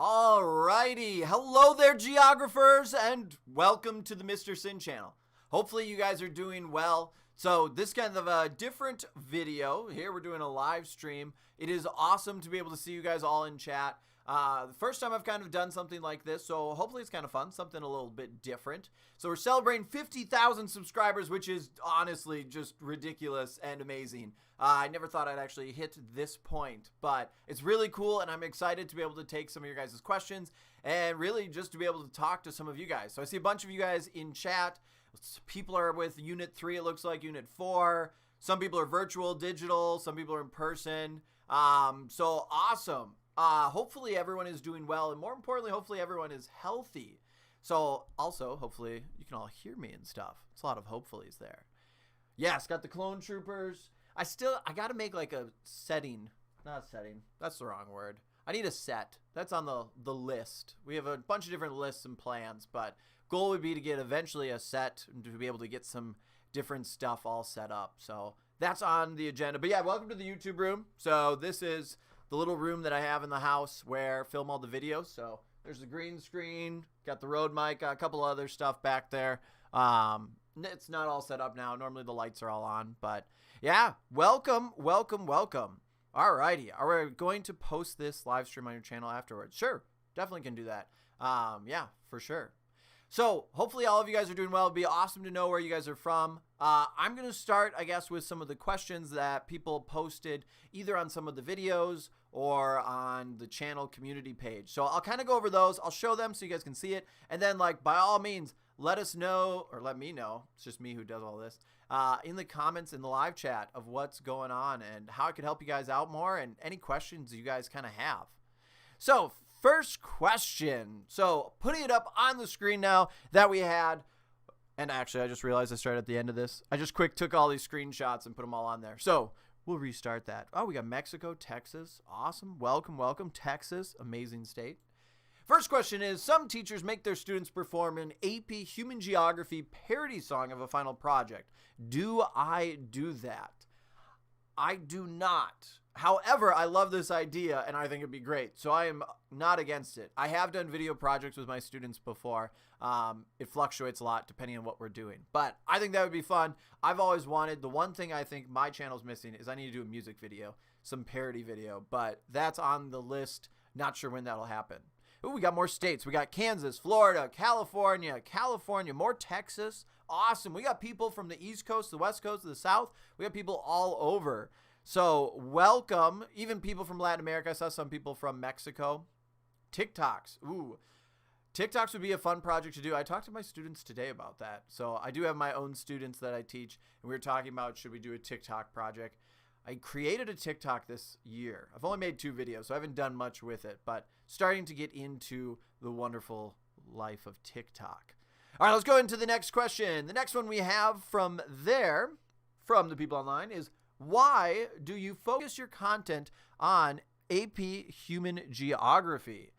Alrighty, hello there geographers and welcome to the Mr. Sinn channel. Hopefully you guys are doing well. So this kind of a different video here, we're doing a live stream. It is awesome to be able to see you guys all in chat. The first time I've kind of done something like this, so hopefully it's kind of fun, something a little bit different. So we're celebrating 50,000 subscribers, which is honestly just ridiculous and amazing. I never thought I'd actually hit this point, but it's really cool, and I'm excited to be able to take some of your guys' questions and really just to be able to talk to some of you guys. So I see a bunch of you guys in chat. People are with Unit 3, it looks like, Unit 4. Some people are virtual, digital. Some people are in person. So awesome. Hopefully everyone is doing well, and more importantly, hopefully everyone is healthy. So also, hopefully you can all hear me and stuff. It's a lot of hopefullys there. Yes, got the clone troopers. I got to make like a setting. Not setting. That's the wrong word. I need a set. That's on the list. We have a bunch of different lists and plans, but goal would be to get eventually a set and to be able to get some different stuff all set up. So that's on the agenda. But yeah, welcome to the YouTube room. So this is the little room that I have in the house where I film all the videos. So there's the green screen, got the Rode mic, got a couple other stuff back there. It's not all set up now. Normally the lights are all on, but yeah, welcome. Alrighty, are we going to post this live stream on your channel afterwards? Sure, definitely can do that. Yeah, for sure. So hopefully all of you guys are doing well. It'd be awesome to know where you guys are from. I'm going to start, I guess, with some of the questions that people posted either on some of the videos or on the channel community page. So I'll kind of go over those. I'll show them so you guys can see it. And then, like, by all means, let us know, or let me know, it's just me who does all this, in the comments in the live chat of what's going on and how I could help you guys out more and any questions you guys kind of have. So first question. So putting it up on the screen now that we had, and actually I just realized I started at the end of this. I just quick took all these screenshots and put them all on there. So we'll restart that. Oh, we got Mexico, Texas. Awesome. Welcome, Texas. Amazing state. First question is, some teachers make their students perform an AP Human Geography parody song of a final project. Do I do that? I do not. However, I love this idea and I think it'd be great. So I am not against it. I have done video projects with my students before. It fluctuates a lot depending on what we're doing. But I think that would be fun. I've always wanted, the one thing I think my channel's missing is I need to do a music video, some parody video. But that's on the list. Not sure when that'll happen. Ooh, we got more states. We got Kansas, Florida, California, more Texas. Awesome. We got people from the East Coast, the West Coast, the South. We got people all over. So welcome. Even people from Latin America. I saw some people from Mexico. TikToks. Ooh. TikToks would be a fun project to do. I talked to my students today about that. So I do have my own students that I teach, and we were talking about should we do a TikTok project. I created a TikTok this year. I've only made 2 videos, so I haven't done much with it, but starting to get into the wonderful life of TikTok. All right, let's go into the next question. The next one we have from the people online, is why do you focus your content on AP Human Geography?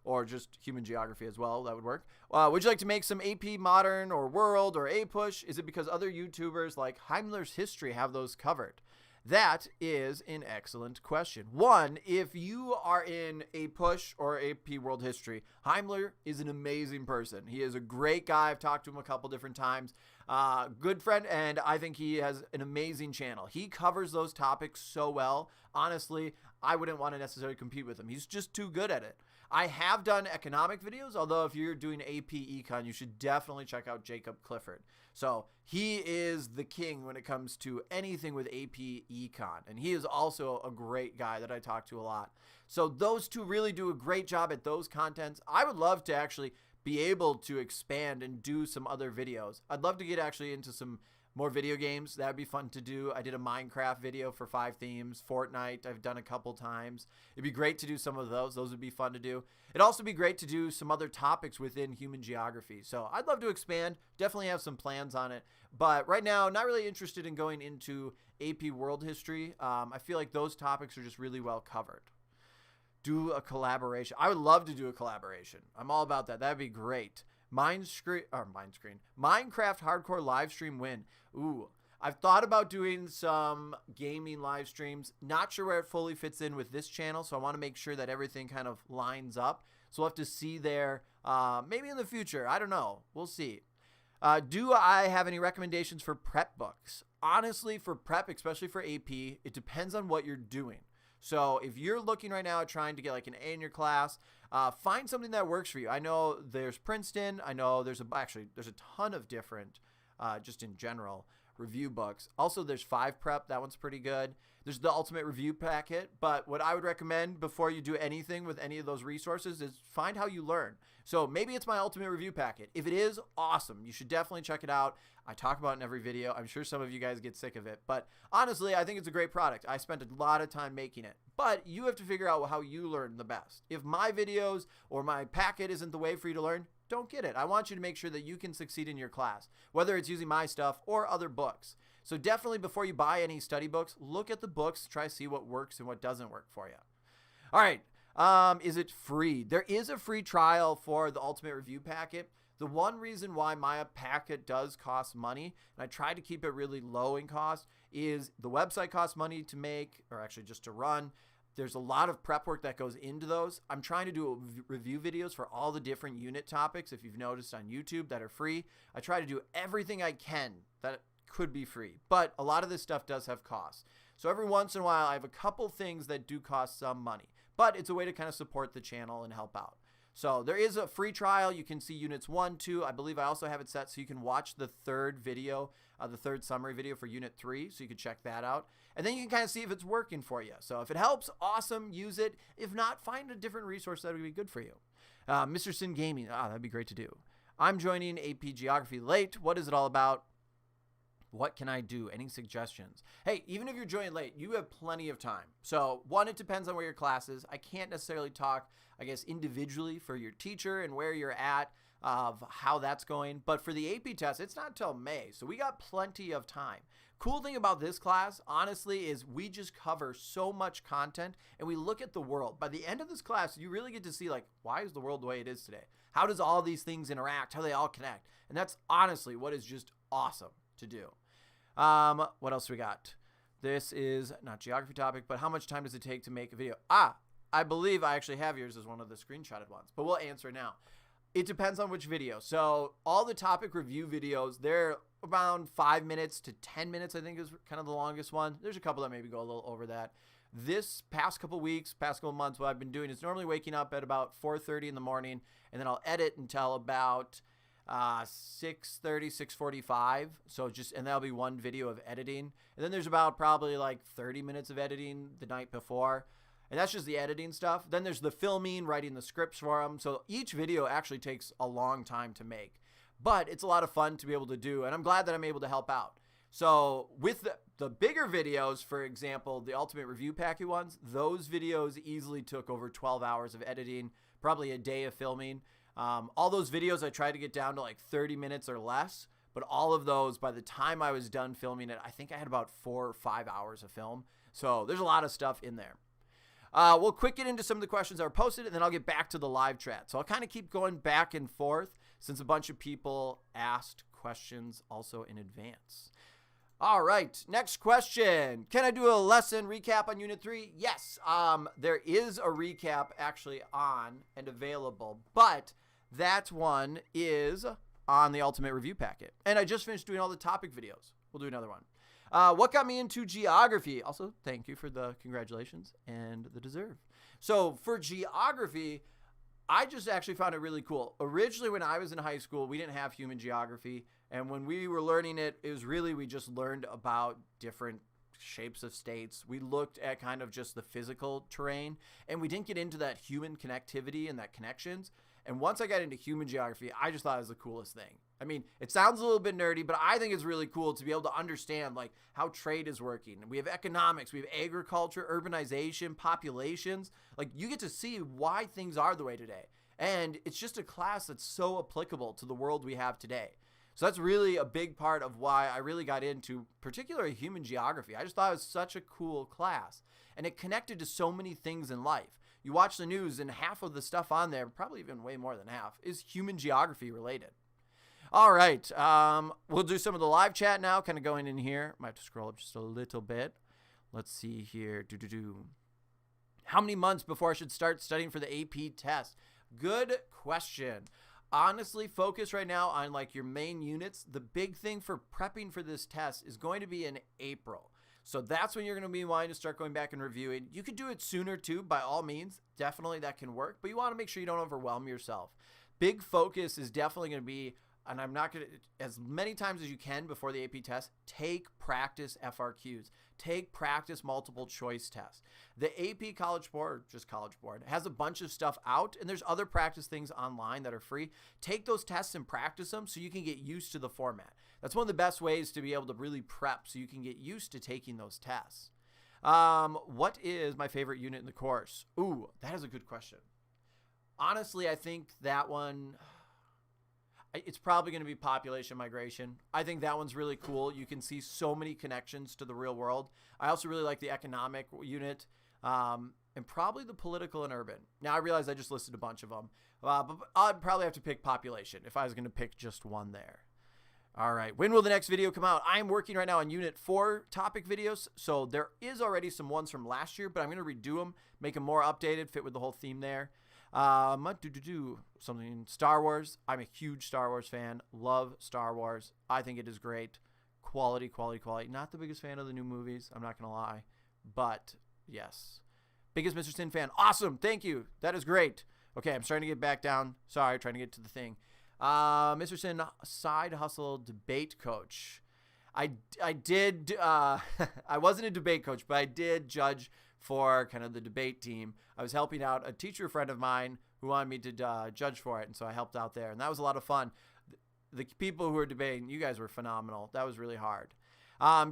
Or just Human Geography as well, that would work. Would you like to make some AP Modern or World or A-Push? Is it because other YouTubers like Heimler's History have those covered? That is an excellent question. One, if you are in A-Push or AP World History, Heimler is an amazing person. He is a great guy. I've talked to him a couple different times. Good friend, and I think he has an amazing channel. He covers those topics so well. Honestly, I wouldn't want to necessarily compete with him. He's just too good at it. I have done economic videos, although if you're doing AP Econ, you should definitely check out Jacob Clifford. So he is the king when it comes to anything with AP Econ, and he is also a great guy that I talk to a lot. So those two really do a great job at those contents. I would love to actually be able to expand and do some other videos. I'd love to get actually into some more video games. That'd be fun to do. I did a Minecraft video for 5 themes. Fortnite, I've done a couple times. It'd be great to do some of those. Those would be fun to do. It'd also be great to do some other topics within human geography. So I'd love to expand. Definitely have some plans on it. But right now, not really interested in going into AP World History. I feel like those topics are just really well covered. Do a collaboration. I would love to do a collaboration. I'm all about that. That'd be great. Minecraft hardcore live stream win. Ooh, I've thought about doing some gaming live streams. Not sure where it fully fits in with this channel, so I want to make sure that everything kind of lines up. So we'll have to see there maybe in the future. I don't know. We'll see. Do I have any recommendations for prep books? Honestly, for prep, especially for AP, it depends on what you're doing. So if you're looking right now at trying to get like an A in your class, find something that works for you. I know there's Princeton. I know there's a ton of different, just in general, review books. Also, there's 5 Prep. That one's pretty good. There's the Ultimate Review Packet. But what I would recommend before you do anything with any of those resources is find how you learn. So maybe it's my Ultimate Review Packet. If it is, awesome. You should definitely check it out. I talk about it in every video. I'm sure some of you guys get sick of it. But honestly, I think it's a great product. I spent a lot of time making it. But you have to figure out how you learn the best. If my videos or my packet isn't the way for you to learn, don't get it. I want you to make sure that you can succeed in your class, whether it's using my stuff or other books. So definitely before you buy any study books, look at the books, try to see what works and what doesn't work for you. All right. Is it free? There is a free trial for the Ultimate Review Packet. The one reason why my packet does cost money, and I try to keep it really low in cost, is the website costs money to make, or actually just to run. There's a lot of prep work that goes into those. I'm trying to do review videos for all the different unit topics, if you've noticed on YouTube, that are free. I try to do everything I can that could be free, but a lot of this stuff does have costs. So every once in a while, I have a couple things that do cost some money, but it's a way to kind of support the channel and help out. So there is a free trial. You can see units 1, 2. I believe I also have it set so you can watch the third video, the third summary video for unit 3. So you can check that out. And then you can kind of see if it's working for you. So if it helps, awesome, use it. If not, find a different resource that would be good for you. Mr. Sinn Gaming, that'd be great to do. I'm joining AP Geography late. What is it all about? What can I do? Any suggestions? Hey, even if you're joining late, you have plenty of time. So one, it depends on where your class is. I can't necessarily talk, I guess, individually for your teacher and where you're at of how that's going. But for the AP test, it's not till May. So we got plenty of time. Cool thing about this class, honestly, is we just cover so much content and we look at the world. By the end of this class, you really get to see, like, why is the world the way it is today? How does all these things interact? How do they all connect? And that's honestly what is just awesome to do. What else we got? This is not geography topic, but how much time does it take to make a video? I believe I actually have yours as one of the screenshotted ones, but we'll answer now. It depends on which video. So all the topic review videos, they're around 5 minutes to 10 minutes, I think is kind of the longest one. There's a couple that maybe go a little over that. This past couple weeks, past couple months, what I've been doing is normally waking up at about 4:30 in the morning, and then I'll edit until about 6:30, 6:45. So and that'll be one video of editing. And then there's about probably like 30 minutes of editing the night before. And that's just the editing stuff. Then there's the filming, writing the scripts for them. So each video actually takes a long time to make, but it's a lot of fun to be able to do. And I'm glad that I'm able to help out. So with the bigger videos, for example, the Ultimate Review Packet ones, those videos easily took over 12 hours of editing, probably a day of filming. All those videos I tried to get down to like 30 minutes or less, but all of those, by the time I was done filming it, I think I had about 4 or 5 hours of film. So there's a lot of stuff in there. We'll quick get into some of the questions that were posted, and then I'll get back to the live chat. So I'll kind of keep going back and forth since a bunch of people asked questions also in advance. All right, next question. Can I do a lesson recap on Unit 3? Yes, there is a recap actually on and available, but that one is on the Ultimate Review Packet. And I just finished doing all the topic videos. We'll do another one. What got me into geography? Also, thank you for the congratulations and the deserve. So for geography, I just actually found it really cool. Originally, when I was in high school, we didn't have human geography. And when we were learning it, it was really, we just learned about different shapes of states. We looked at kind of just the physical terrain, and we didn't get into that human connectivity and that connections. And once I got into human geography, I just thought it was the coolest thing. I mean, it sounds a little bit nerdy, but I think it's really cool to be able to understand like how trade is working. We have economics, we have agriculture, urbanization, populations. Like you get to see why things are the way today. And it's just a class that's so applicable to the world we have today. So that's really a big part of why I really got into particularly human geography. I just thought it was such a cool class, and it connected to so many things in life. You watch the news and half of the stuff on there, probably even way more than half, is human geography related. All right, we'll do some of the live chat now, kind of going in here. Might have to scroll up just a little bit. Let's see here. How many months before I should start studying for the AP test? Good question. Honestly, focus right now on like your main units. The big thing for prepping for this test is going to be in April. So that's when you're going to be wanting to start going back and reviewing. You could do it sooner too, by all means. Definitely that can work, but you want to make sure you don't overwhelm yourself. Big focus is definitely going to be, and I'm not going to, as many times as you can before the AP test, take practice FRQs. Take practice multiple choice tests. The AP College Board, just College Board, has a bunch of stuff out, and there's other practice things online that are free. Take those tests and practice them so you can get used to the format. That's one of the best ways to be able to really prep so you can get used to taking those tests. What is my favorite unit in the course? Ooh, that is a good question. Honestly, I think that one, it's probably going to be population migration. I think that one's really cool. You can see so many connections to the real world. I also really like the economic unit and probably the political and urban. Now, I realize I just listed a bunch of them, but I'd probably have to pick population if I was going to pick just one there. All right, when will the next video come out? I'm working right now on Unit 4 topic videos, so there is already some ones from last year, but I'm going to redo them, make them more updated, fit with the whole theme there. Something Star Wars. I'm a huge Star Wars fan. Love Star Wars. I think it is great. Quality. Not the biggest fan of the new movies. I'm not going to lie, but yes. Biggest Mr. Sinn fan. Awesome. Thank you. That is great. Okay, I'm starting to get back down. Sorry, trying to get to the thing. Mr. Sinn, side hustle debate coach. I did, I wasn't a debate coach, but I did judge for kind of the debate team. I was helping out a teacher friend of mine who wanted me to judge for it, and so I helped out there, and that was a lot of fun. The people who were debating, you guys were phenomenal. That was really hard.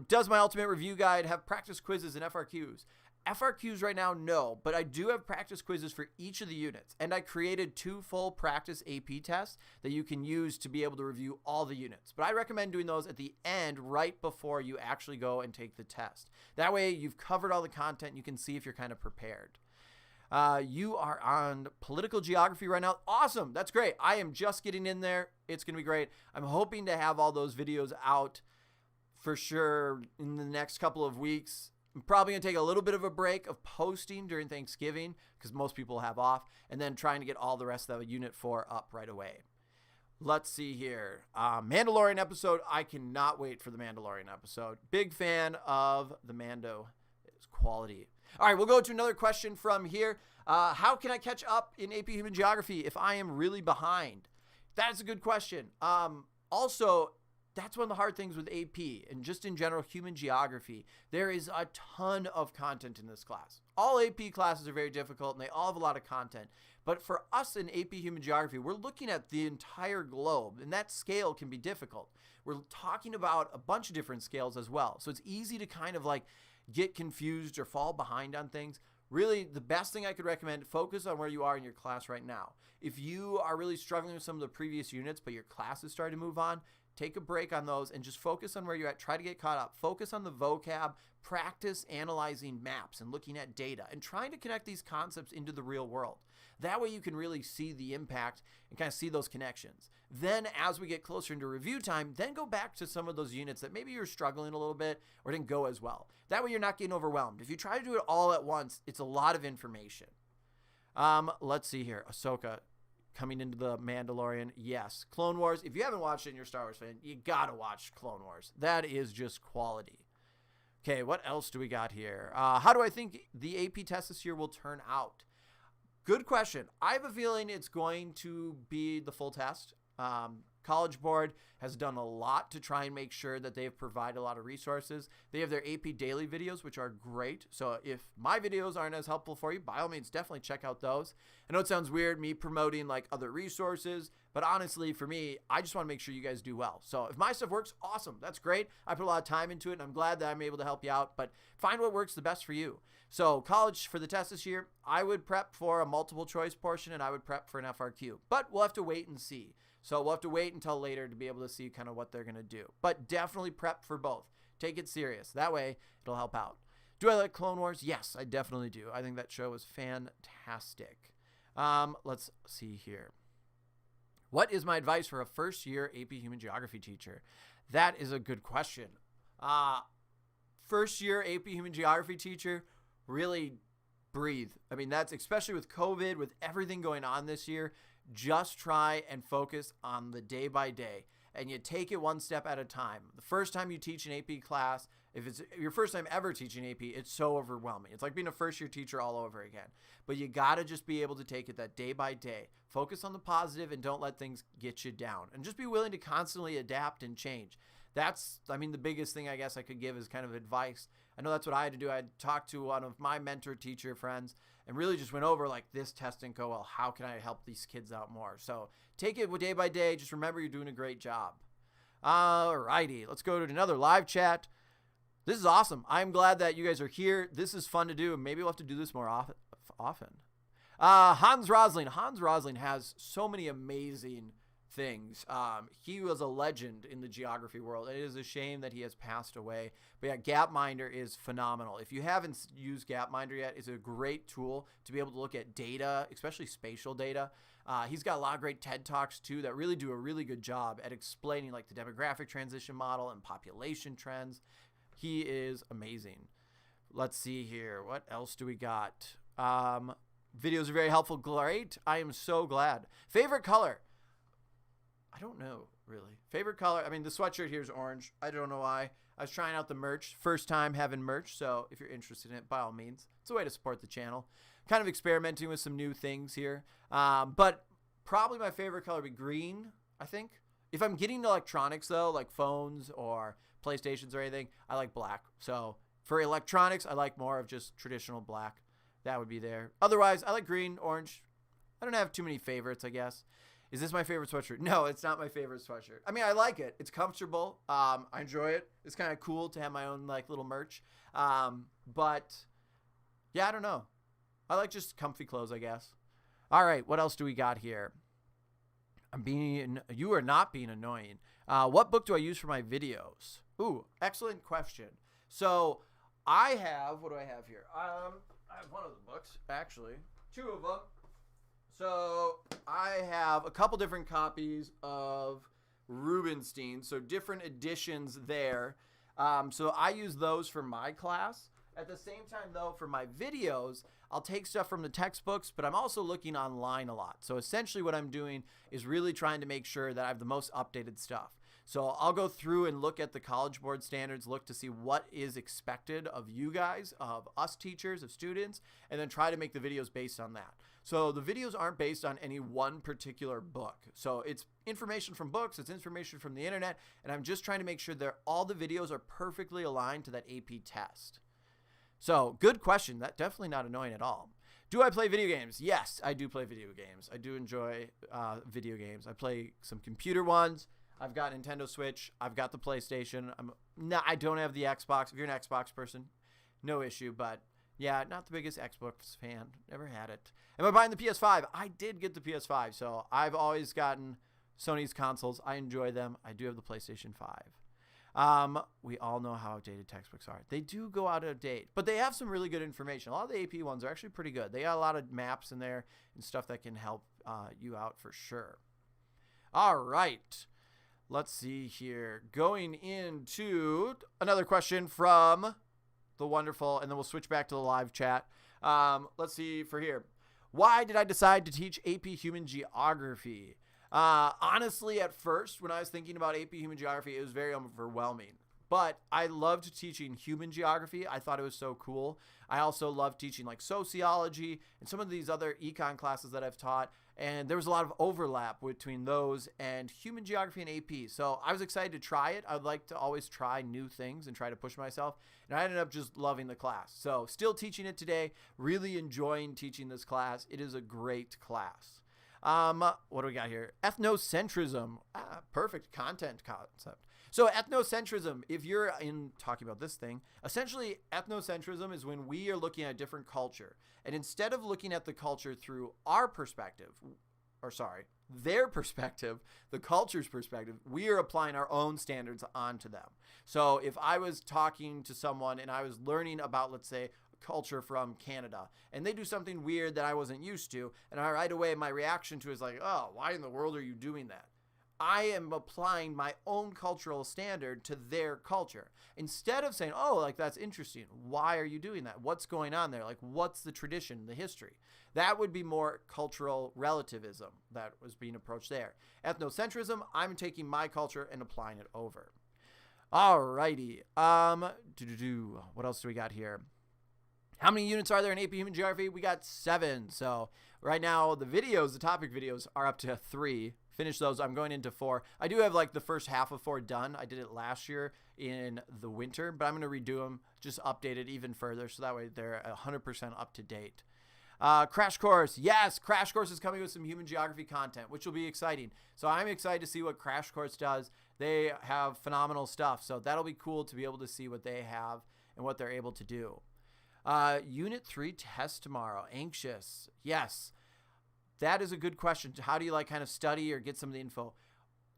Does my ultimate review guide have practice quizzes and FRQs? FRQs right now, no, but I do have practice quizzes for each of the units, and I created 2 full practice AP tests that you can use to be able to review all the units. But I recommend doing those at the end right before you actually go and take the test. That way you've covered all the content, and you can see if you're kind of prepared. You are on political geography right now. Awesome. That's great. I am just getting in there. It's going to be great. I'm hoping to have all those videos out for sure in the next couple of weeks. I'm probably going to take a little bit of a break of posting during Thanksgiving because most people have off, and then trying to get all the rest of Unit 4 up right away. Let's see here. Mandalorian episode. I cannot wait for the Mandalorian episode. Big fan of the Mando. It's quality. All right, we'll go to another question from here. How can I catch up in AP Human Geography if I am really behind? That's a good question. Also, that's one of the hard things with AP and just in general human geography. There is a ton of content in this class. All AP classes are very difficult and they all have a lot of content. But for us in AP Human Geography, we're looking at the entire globe, and that scale can be difficult. We're talking about a bunch of different scales as well. So it's easy to kind of like get confused or fall behind on things. Really, the best thing I could recommend, focus on where you are in your class right now. If you are really struggling with some of the previous units, but your class is starting to move on, take a break on those and just focus on where you're at. Try to get caught up. Focus on the vocab. Practice analyzing maps and looking at data and trying to connect these concepts into the real world. That way you can really see the impact and kind of see those connections. Then as we get closer into review time, then go back to some of those units that maybe you're struggling a little bit or didn't go as well. That way you're not getting overwhelmed. If you try to do it all at once, it's a lot of information. Let's see here. Ahsoka coming into the Mandalorian. Yes. Clone Wars. If you haven't watched it and you're a Star Wars fan, you got to watch Clone Wars. That is just quality. Okay, what else do we got here? How do I think the AP test this year will turn out? Good question. I have a feeling it's going to be the full test. College Board has done a lot to try and make sure that they've provided a lot of resources. They have their AP daily videos, which are great. So if my videos aren't as helpful for you, by all means, definitely check out those. I know it sounds weird, me promoting like other resources, but honestly, for me, I just want to make sure you guys do well. So if my stuff works, awesome. That's great. I put a lot of time into it, and I'm glad that I'm able to help you out, but find what works the best for you. So college for the test this year, I would prep for a multiple choice portion, and I would prep for an FRQ, but we'll have to wait and see. So we'll have to wait until later to be able to see kind of what they're going to do. But definitely prep for both. Take it serious. That way, it'll help out. Do I like Clone Wars? Yes, I definitely do. I think that show is fantastic. Let's see here. What is my advice for a first-year AP Human Geography teacher? That is a good question. First-year AP Human Geography teacher, really breathe. I mean, that's especially with COVID, with everything going on this year, just try and focus on the day by day. And you take it one step at a time. The first time you teach an AP class, if it's your first time ever teaching AP, it's so overwhelming. It's like being a first-year teacher all over again. But you got to just be able to take it that day by day. Focus on the positive and don't let things get you down. And just be willing to constantly adapt and change. That's, I mean, the biggest thing I guess I could give is kind of advice. I know that's what I had to do. I had talked to one of my mentor teacher friends and really just went over like this test and go, well, how can I help these kids out more? So take it day by day. Just remember you're doing a great job. Alrighty, let's go to another live chat. This is awesome. I'm glad that you guys are here. This is fun to do. Maybe we'll have to do this more often. Hans Rosling. Hans Rosling has so many amazing things. He was a legend in the geography world. It is a shame that he has passed away. But yeah, Gapminder is phenomenal. If you haven't used Gapminder yet, it's a great tool to be able to look at data, especially spatial data. He's got a lot of great TED Talks too that really do a really good job at explaining like the demographic transition model and population trends. He is amazing. Let's see here. What else do we got? Videos are very helpful. Great. I am so glad. Favorite color? I don't know, really. Favorite color? I mean, the sweatshirt here is orange. I don't know why. I was trying out the merch. First time having merch, so if you're interested in it, by all means, it's a way to support the channel. Kind of experimenting with some new things here. But probably my favorite color would be green, I think. If I'm getting electronics, though, like phones or PlayStations or anything, I like black. So for electronics, I like more of just traditional black. That would be there. Otherwise, I like green, orange. I don't have too many favorites, I guess. Is this my favorite sweatshirt? No, it's not my favorite sweatshirt. I mean, I like it. It's comfortable. I enjoy it. It's kind of cool to have my own like little merch. But yeah, I don't know. I like just comfy clothes, I guess. All right, what else do we got here? You are not being annoying. What book do I use for my videos? Ooh, excellent question. So I have, what do I have here? I have one of the books, actually. Two of them. So I have a couple different copies of Rubinstein, so different editions there. So I use those for my class. At the same time, though, for my videos, I'll take stuff from the textbooks, but I'm also looking online a lot. So essentially what I'm doing is really trying to make sure that I have the most updated stuff. So I'll go through and look at the College Board standards, look to see what is expected of you guys, of us teachers, of students, and then try to make the videos based on that. So the videos aren't based on any one particular book. So it's information from books, it's information from the internet, and I'm just trying to make sure that all the videos are perfectly aligned to that AP test. So good question. That's definitely not annoying at all. Do I play video games? Yes, I do play video games. I do enjoy video games. I play some computer ones. I've got Nintendo Switch. I've got the PlayStation. I don't have the Xbox. If you're an Xbox person, no issue. But yeah, not the biggest Xbox fan. Never had it. Am I buying the PS5? I did get the PS5. So I've always gotten Sony's consoles. I enjoy them. I do have the PlayStation 5. We all know how outdated textbooks are. They do go out of date, but they have some really good information. A lot of the AP ones are actually pretty good. They got a lot of maps in there and stuff that can help you out for sure. All right. Let's see here. Going into another question from the wonderful, and then we'll switch back to the live chat. Let's see for here. Why did I decide to teach AP Human Geography? Honestly, at first, when I was thinking about AP Human Geography, it was very overwhelming. But I loved teaching human geography. I thought it was so cool. I also loved teaching like sociology and some of these other econ classes that I've taught. And there was a lot of overlap between those and human geography and AP. So I was excited to try it. I'd like to always try new things and try to push myself. And I ended up just loving the class. So still teaching it today, really enjoying teaching this class. It is a great class. What do we got here? Ethnocentrism. Perfect content concept. So ethnocentrism, if you're in talking about this thing, essentially ethnocentrism is when we are looking at a different culture. And instead of looking at the culture through our perspective, or sorry, their perspective, the culture's perspective, we are applying our own standards onto them. So if I was talking to someone and I was learning about, let's say, culture from Canada, and they do something weird that I wasn't used to, and right away my reaction to it is like, oh, why in the world are you doing that? I am applying my own cultural standard to their culture. Instead of saying, oh, like, that's interesting. Why are you doing that? What's going on there? Like, what's the tradition, the history? That would be more cultural relativism that was being approached there. Ethnocentrism, I'm taking my culture and applying it over. Alrighty. What else do we got here? How many units are there in AP Human Geography? We got 7. So right now the videos, the topic videos, are up to 3. Finish those. I'm going into 4. I do have like the first half of 4 done. I did it last year in the winter, but I'm going to redo them, just update it even further so that way they're 100% up to date. Crash Course. Yes, Crash Course is coming with some human geography content, which will be exciting. So I'm excited to see what Crash Course does. They have phenomenal stuff. So that'll be cool to be able to see what they have and what they're able to do. Unit 3 test tomorrow. Anxious. Yes. That is a good question. How do you like kind of study or get some of the info?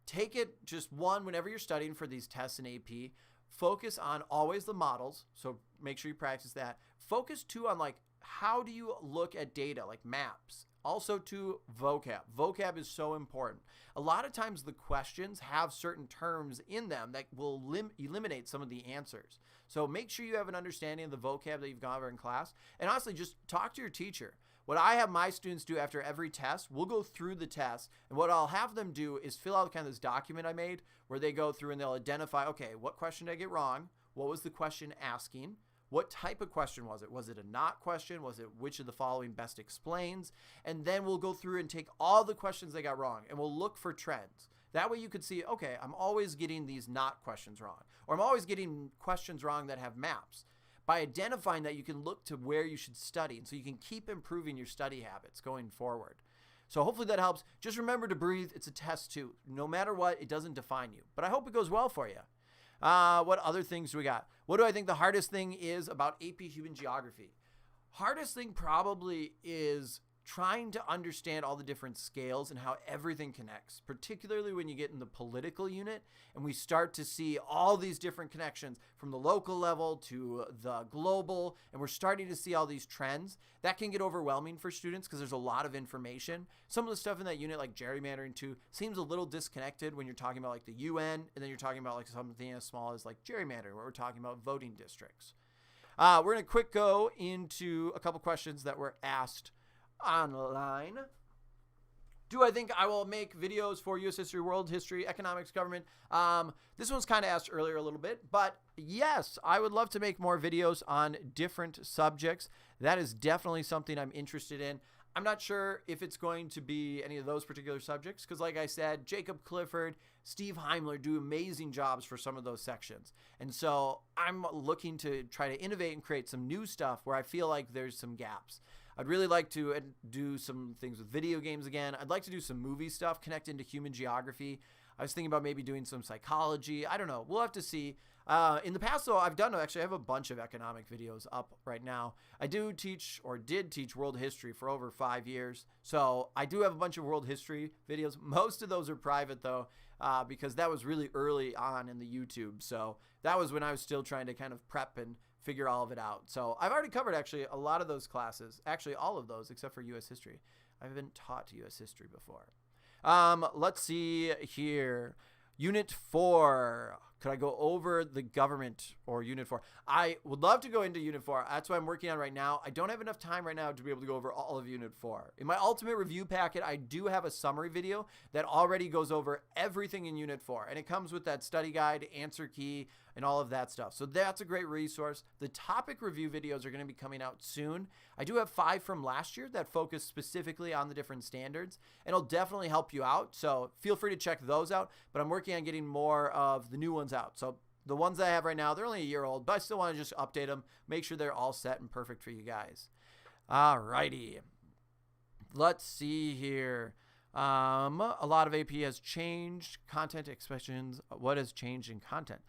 Take it just one, whenever you're studying for these tests in AP, focus on always the models. So make sure you practice that. Focus too on like, how do you look at data like maps? Also to vocab. Vocab is so important. A lot of times the questions have certain terms in them that will eliminate some of the answers. So make sure you have an understanding of the vocab that you've gone over in class. And honestly, just talk to your teacher. What I have my students do after every test, we'll go through the test, and what I'll have them do is fill out kind of this document I made where they go through and they'll identify, okay, what question did I get wrong? What was the question asking? What type of question was it? Was it a not question? Was it which of the following best explains? And then we'll go through and take all the questions they got wrong, and we'll look for trends. That way you could see, okay, I'm always getting these not questions wrong, or I'm always getting questions wrong that have maps. By identifying that, you can look to where you should study, and so you can keep improving your study habits going forward. So hopefully that helps. Just remember to breathe. It's a test too. No matter what, it doesn't define you. But I hope it goes well for you. What other things do we got? What do I think the hardest thing is about AP Human Geography? Hardest thing probably is trying to understand all the different scales and how everything connects, particularly when you get in the political unit and we start to see all these different connections from the local level to the global, and we're starting to see all these trends. That can get overwhelming for students because there's a lot of information. Some of the stuff in that unit, like gerrymandering too, seems a little disconnected when you're talking about like the UN, and then you're talking about like something as small as like gerrymandering, where we're talking about voting districts. We're going to quick go into a couple questions that were asked online. Do I think I will make videos for U.S. history, world history, economics, government? This one's kind of asked earlier a little bit, but yes, I would love to make more videos on different subjects. That is definitely something I'm interested in. I'm not sure if it's going to be any of those particular subjects because, like I said, Jacob Clifford, Steve Heimler do amazing jobs for some of those sections. And so I'm looking to try to innovate and create some new stuff where I feel like there's some gaps. I'd really like to do some things with video games again. I'd like to do some movie stuff connected to human geography. I was thinking about maybe doing some psychology. I don't know. We'll have to see. In the past, though, I have a bunch of economic videos up right now. I do teach, or did teach, world history for over 5 years. So I do have a bunch of world history videos. Most of those are private, though, because that was really early on in the YouTube. So that was when I was still trying to kind of prep and figure all of it out. So I've already covered actually a lot of those classes, actually all of those except for U.S. history. I haven't taught U.S. history before. Let's see here. Unit 4. Could I go over the government or Unit 4? I would love to go into Unit 4. That's what I'm working on right now. I don't have enough time right now to be able to go over all of Unit 4. In my ultimate review packet, I do have a summary video that already goes over everything in Unit 4. And it comes with that study guide, answer key, and all of that stuff. So that's a great resource. The topic review videos are going to be coming out soon. I do have 5 from last year that focus specifically on the different standards, and it'll definitely help you out. So feel free to check those out, but I'm working on getting more of the new ones out. So the ones that I have right now, they're only a year old, but I still want to just update them, make sure they're all set and perfect for you guys. Alrighty. Let's see here. A lot of AP has changed content expressions. What has changed in content?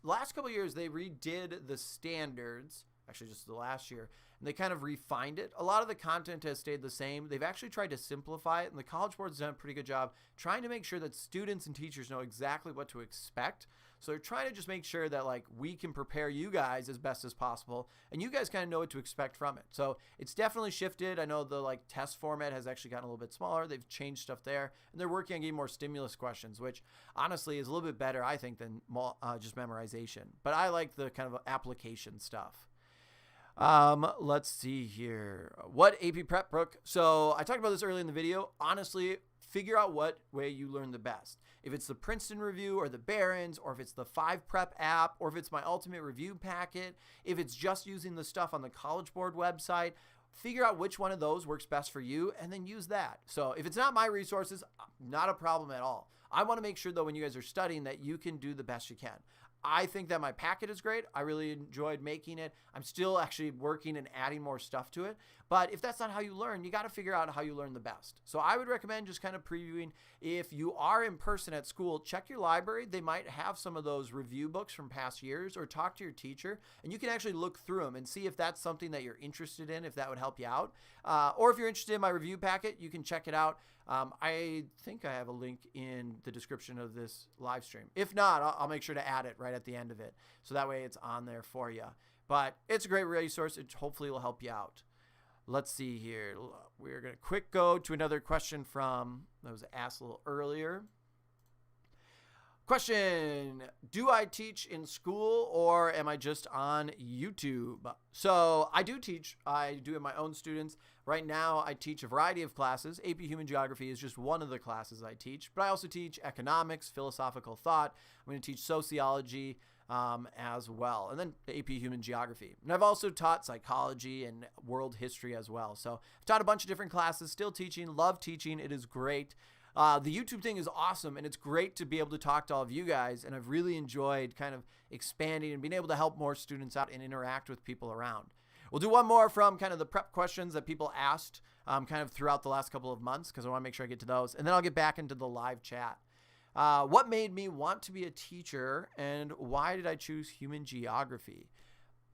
Last couple of years, they redid the standards, actually just the last year, and they kind of refined it. A lot of the content has stayed the same. They've actually tried to simplify it, and the College Board's done a pretty good job trying to make sure that students and teachers know exactly what to expect. So they're trying to just make sure that like we can prepare you guys as best as possible, and you guys kind of know what to expect from it. So it's definitely shifted. I know the like test format has actually gotten a little bit smaller. They've changed stuff there, and they're working on getting more stimulus questions, which honestly is a little bit better, I think, than just memorization. But I like the kind of application stuff. Let's see here. What AP prep book? So I talked about this early in the video. Honestly, figure out what way you learn the best. If it's the Princeton Review or the Barron's, or if it's the 5 Prep app, or if it's my Ultimate Review packet, if it's just using the stuff on the College Board website, figure out which one of those works best for you and then use that. So if it's not my resources, not a problem at all. I want to make sure though when you guys are studying that you can do the best you can. I think that my packet is great. I really enjoyed making it. I'm still actually working and adding more stuff to it. But if that's not how you learn, you got to figure out how you learn the best. So I would recommend just kind of previewing. If you are in person at school, check your library. They might have some of those review books from past years, or talk to your teacher, and you can actually look through them and see if that's something that you're interested in, if that would help you out. Or if you're interested in my review packet, you can check it out. I think I have a link in the description of this live stream. If not, I'll make sure to add it right at the end of it, so that way it's on there for you. But it's a great resource. It hopefully will help you out. Let's see here. We're going to quick go to another question that was asked a little earlier. Question: do I teach in school or am I just on YouTube? So I do teach. I do have my own students. Right now I teach a variety of classes. AP Human Geography is just one of the classes I teach, but I also teach economics, philosophical thought. I'm going to teach sociology as well, and then AP Human Geography. And I've also taught psychology and world history as well. So I've taught a bunch of different classes, still teaching, love teaching. It is great. The YouTube thing is awesome, and it's great to be able to talk to all of you guys, and I've really enjoyed kind of expanding and being able to help more students out and interact with people around. We'll do one more from kind of the prep questions that people asked kind of throughout the last couple of months, because I want to make sure I get to those, and then I'll get back into the live chat. What made me want to be a teacher, and why did I choose human geography?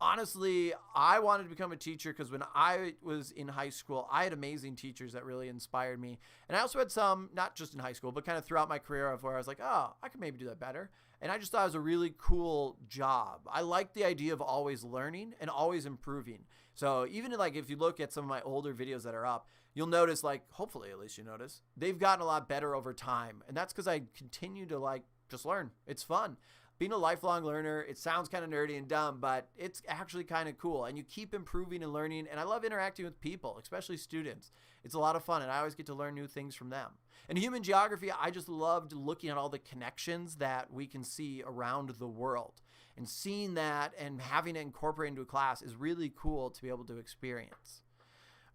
Honestly, I wanted to become a teacher because when I was in high school, I had amazing teachers that really inspired me. And I also had some, not just in high school, but kind of throughout my career, of where I was like, oh, I could maybe do that better. And I just thought it was a really cool job. I like the idea of always learning and always improving. So even like if you look at some of my older videos that are up, you'll notice, like, hopefully at least you notice, they've gotten a lot better over time. And that's because I continue to like just learn. It's fun. Being a lifelong learner, it sounds kind of nerdy and dumb, but it's actually kind of cool. And you keep improving and learning. And I love interacting with people, especially students. It's a lot of fun, and I always get to learn new things from them. In human geography, I just loved looking at all the connections that we can see around the world. And seeing that and having it incorporated into a class is really cool to be able to experience.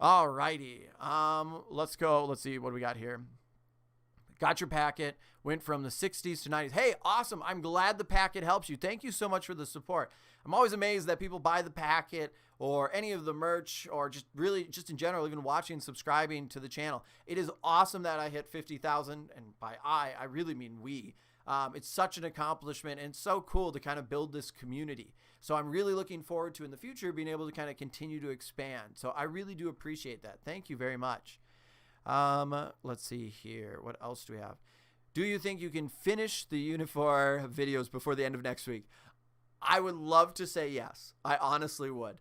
All righty. Let's go. Let's see what we got here. Got your packet, went from the 60s to 90s. Hey, awesome. I'm glad the packet helps you. Thank you so much for the support. I'm always amazed that people buy the packet or any of the merch, or just really just in general, even watching and subscribing to the channel. It is awesome that I hit 50,000, and by I really mean we. It's such an accomplishment, and it's so cool to kind of build this community. So I'm really looking forward to in the future being able to kind of continue to expand. So I really do appreciate that. Thank you very much. Let's see here. What else do we have? Do you think you can finish the Unifor videos before the end of next week? I would love to say yes. I honestly would.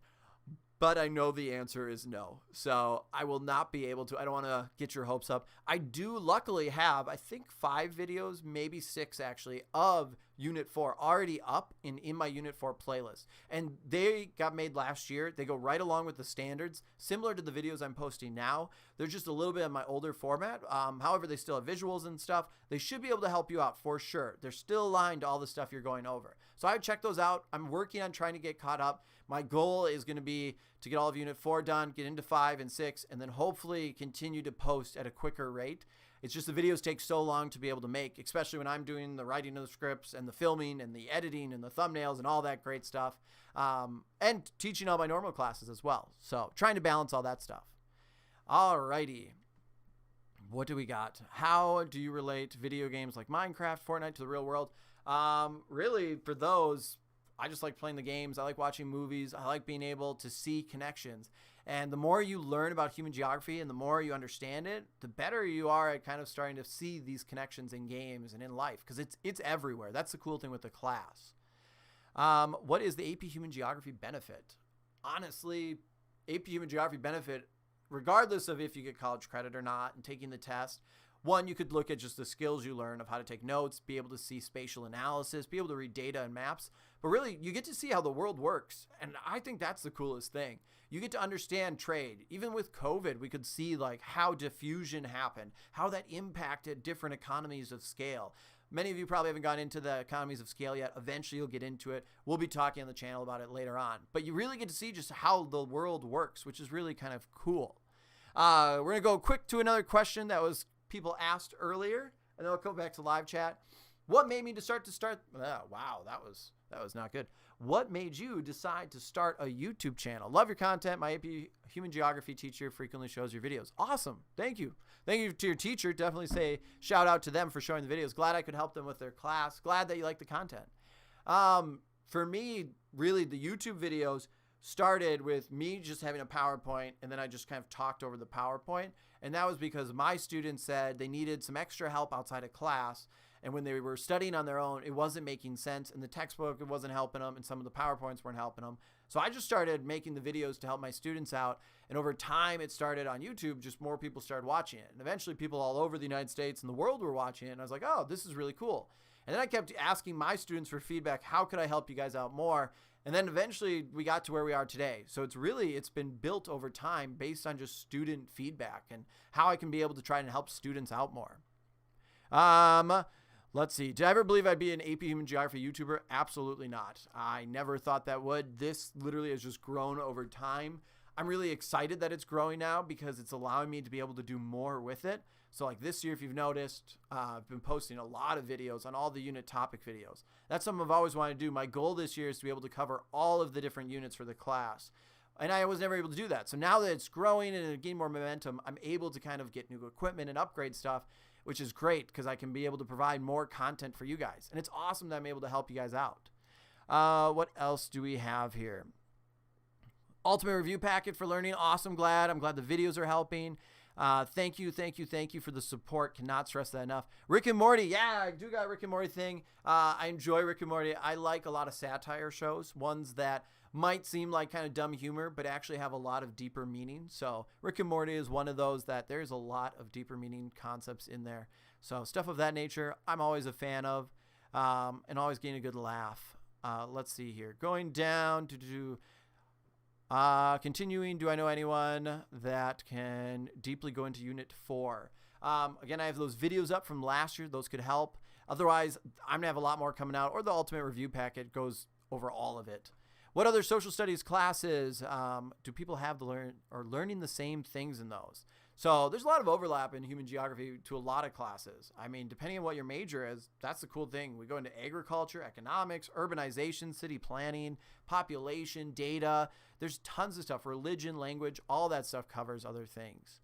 But I know the answer is no. So I will not be able to. I don't want to get your hopes up. I do luckily have, I think, 5 videos, maybe 6 actually, of Unit 4 already up in my Unit 4 playlist. And they got made last year. They go right along with the standards, similar to the videos I'm posting now. They're just a little bit in my older format. However, they still have visuals and stuff. They should be able to help you out for sure. They're still aligned to all the stuff you're going over. So I would check those out. I'm working on trying to get caught up. My goal is going to be to get all of Unit 4 done, get into 5 and 6, and then hopefully continue to post at a quicker rate. It's just the videos take so long to be able to make, especially when I'm doing the writing of the scripts and the filming and the editing and the thumbnails and all that great stuff, and teaching all my normal classes as well. So trying to balance all that stuff. All righty. What do we got? How do you relate video games like Minecraft, Fortnite to the real world? Really, for those, I just like playing the games. I like watching movies. I like being able to see connections. And the more you learn about human geography and the more you understand it, the better you are at kind of starting to see these connections in games and in life, because it's everywhere. That's the cool thing with the class. What is the AP Human Geography benefit? Honestly, AP Human Geography benefit, regardless of if you get college credit or not and taking the test, one, you could look at just the skills you learn of how to take notes, be able to see spatial analysis, be able to read data and maps. But really, you get to see how the world works. And I think that's the coolest thing. You get to understand trade. Even with COVID, we could see like how diffusion happened, how that impacted different economies of scale. Many of you probably haven't gone into the economies of scale yet. Eventually, you'll get into it. We'll be talking on the channel about it later on. But you really get to see just how the world works, which is really kind of cool. We're going to go quick to another question that was people asked earlier, and then I'll go back to live chat. What made me start? Wow, that was not good. What made you decide to start a YouTube channel? Love your content. My AP Human Geography teacher frequently shows your videos. Awesome. Thank you. Thank you to your teacher. Definitely say shout out to them for showing the videos. Glad I could help them with their class. Glad that you like the content. For me, really, the YouTube videos started with me just having a PowerPoint, and then I just kind of talked over the PowerPoint. And that was because my students said they needed some extra help outside of class. And when they were studying on their own, it wasn't making sense. And the textbook, it wasn't helping them. And some of the PowerPoints weren't helping them. So I just started making the videos to help my students out. And over time, it started on YouTube. Just more people started watching it. And eventually, people all over the United States and the world were watching it. And I was like, oh, this is really cool. And then I kept asking my students for feedback. How could I help you guys out more? And then eventually we got to where we are today. So it's been built over time based on just student feedback and how I can be able to try and help students out more. Let's see. Did I ever believe I'd be an AP Human Geography YouTuber? Absolutely not. I never thought that would. This literally has just grown over time. I'm really excited that it's growing now because it's allowing me to be able to do more with it. So like this year, if you've noticed, I've been posting a lot of videos on all the unit topic videos. That's something I've always wanted to do. My goal this year is to be able to cover all of the different units for the class. And I was never able to do that. So now that it's growing and getting more momentum, I'm able to kind of get new equipment and upgrade stuff, which is great because I can be able to provide more content for you guys. And it's awesome that I'm able to help you guys out. What else do we have here? Ultimate review packet for learning. Awesome. I'm glad the videos are helping. Thank you for the support. Cannot stress that enough. Rick and Morty. Yeah, I do got Rick and Morty thing. I enjoy Rick and Morty. I like a lot of satire shows, ones that might seem like kind of dumb humor, but actually have a lot of deeper meaning. So Rick and Morty is one of those that there's a lot of deeper meaning concepts in there. So stuff of that nature, I'm always a fan of, and always getting a good laugh. Let's see here. Going down to continuing, do I know anyone that can deeply go into Unit 4? Again, I have those videos up from last year. Those could help. Otherwise, I'm going to have a lot more coming out, or the Ultimate Review Packet goes over all of it. What other social studies classes do people have learning the same things in those? So there's a lot of overlap in human geography to a lot of classes. I mean, depending on what your major is, that's the cool thing. We go into agriculture, economics, urbanization, city planning, population, data. There's tons of stuff. Religion, language, all that stuff covers other things.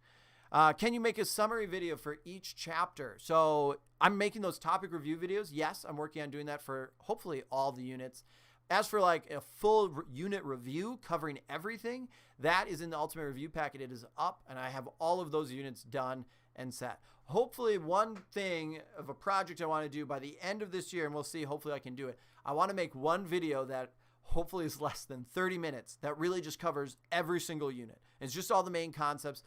Can you make a summary video for each chapter? So I'm making those topic review videos. Yes, I'm working on doing that for hopefully all the units. As for like a full unit review covering everything, that is in the Ultimate Review Packet. It is up, and I have all of those units done and set. Hopefully, one thing of a project I want to do by the end of this year, and we'll see, hopefully I can do it. I want to make one video that hopefully is less than 30 minutes that really just covers every single unit. It's just all the main concepts.